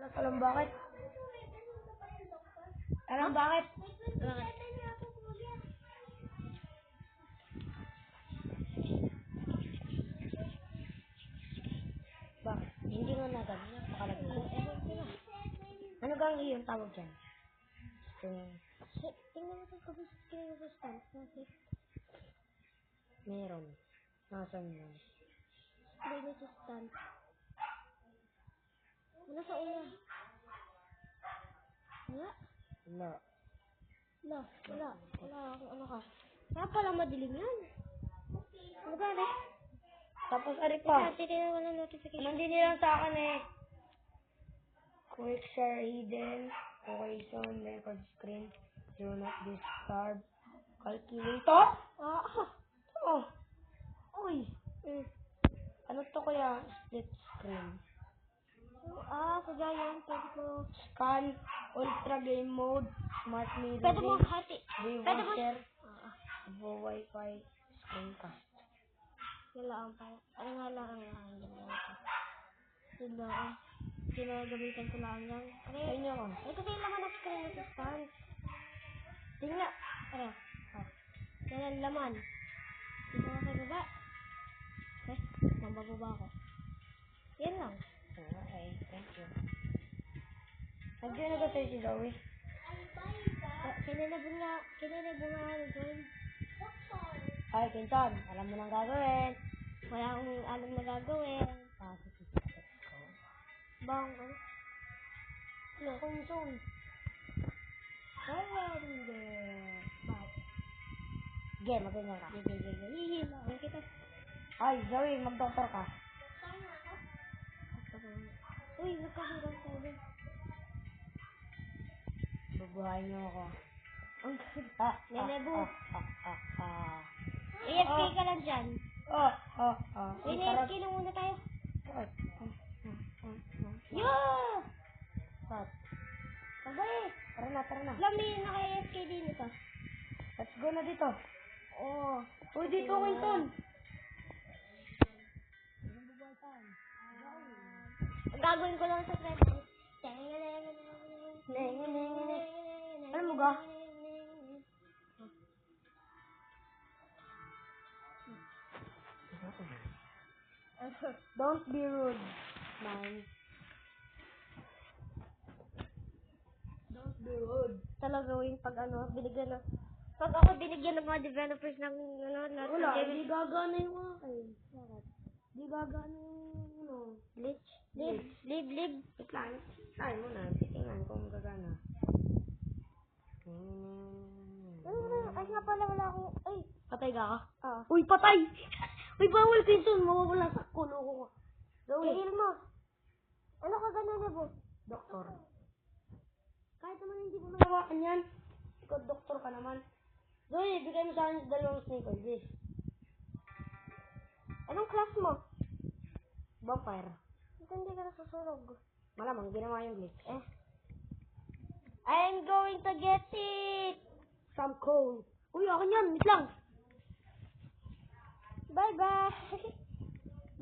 Alam bakit? Alam bakit? Bakit? Bakit? Hindi nga natin. Napakalagay ko. Ano bang iyong tawag dyan? Tingnan mo sa kabis. Tingnan mo sa stand. Meron. Nasaan mo? Tingnan mo sa stand. Wala sa una. Wala. Wala. Wala. Ano ka? Kaya pala madilim yan. Ano ba rin? Tapos ari pa. Titignan mo ng notification. Nandun nilang sa akin eh. Quick share hidden. Okay, zone, record screen. Do not disturb. Calculator? Oh. Uy. Ano to kaya? Split screen. Sadya yan. Pwede ko. Scan. Ultra game mode. Smart mirroring. Pwede mo hati. Pwede mo. Share. Wi-Fi. Screencast. Wala ang pa. Ano nga lang ang yun lang. Ginagamitan ko lang yan. Ay nyo ka. Ay, kasi yung laman ng screen ito stand. Tingnan. Yan ang laman. Dito ka sa baba. Mambababa ako. Yan lang. Okay, thank you. Nandiyan na ba sa'yo si Zoe? Kinilabong nga join. Ay, Kinton, alam mo nang gagawin. Wala akong alam na gagawin. Let's go. Bang, ano? Kinton. Surrender. Sige, maganyan ka. Hihila kita. Ay, Zoe, mag-doktor ka. Uy, nagkahirap tayo. Bubuhay niyo ako. Ang ganda. Nenebo. AFK ka lang dyan. AFK lang muna tayo. Yeah! Sabay! Tara na. Alam mo yun, naka-AFK din ito. Let's go na dito. Oo. Uy, dito, Kinton. Ang gagawin ko lang sa thread. Alam mo ba? Don't be rude, man. Don't be rude. Talaga yung pag ako binigyan ng mga developers ng Wala, hindi gagana yung akin. Bakit? Hindi gagana yung Glitch. Live. Wait lang. Try mo na. Titingnan kung gagana. Ay nga pala, wala akong... Ay! Patay ka? Oo. Uy, patay! Uy, bawal Kinton. Mawawala sa kulo ko. Kahil mo. Ano ka ganun na po? Doktor. Kahit naman hindi mo nahawakan yan. Ikaw, doktor ka naman. Zoe, bigay mo sa akin sa dalawang sneaker, please. Anong class mo? Vampire. Hindi ka nasusunog. Malamang, ginawa yung glitch. I'm going to get it! Some coal. Uy, akin yan. Wait lang. Bye-bye!